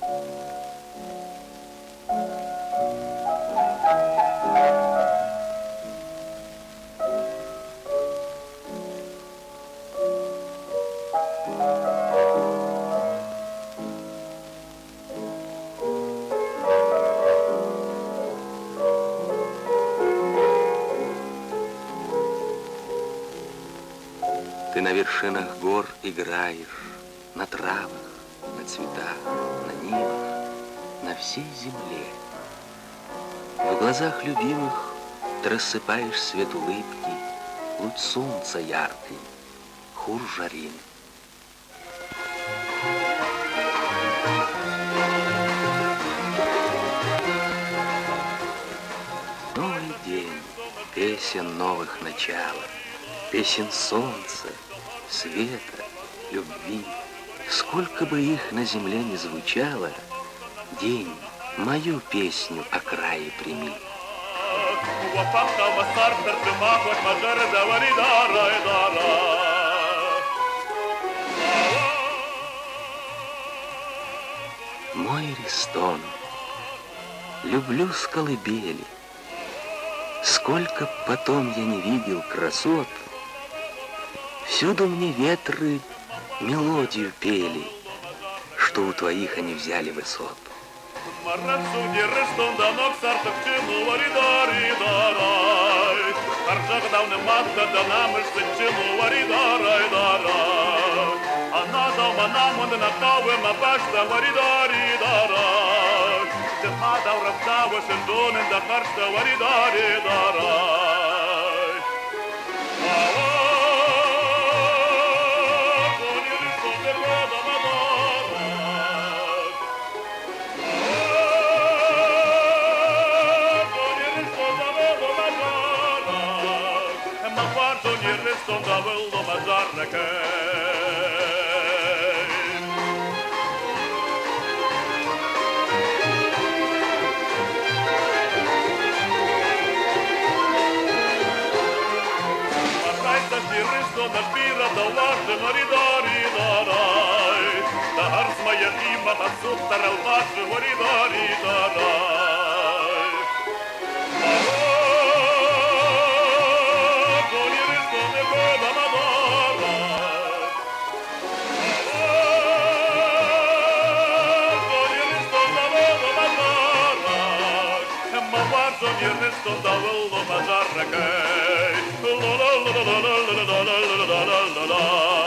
Ты на вершинах гор играешь, на травах, на цветах, на нивах, на всей земле. В глазах любимых ты рассыпаешь свет улыбки, луч солнца яркий, Хуржарин. Новый день, песен новых началов, песен солнца, света, любви. Сколько бы их на земле не звучало, день, мою песню о крае прими. Мой Ристон, люблю с колыбели. Сколько б потом я не видел красот, всюду мне ветры мелодию пели, что у твоих они взяли высот. La la la la la la la la la la la la la.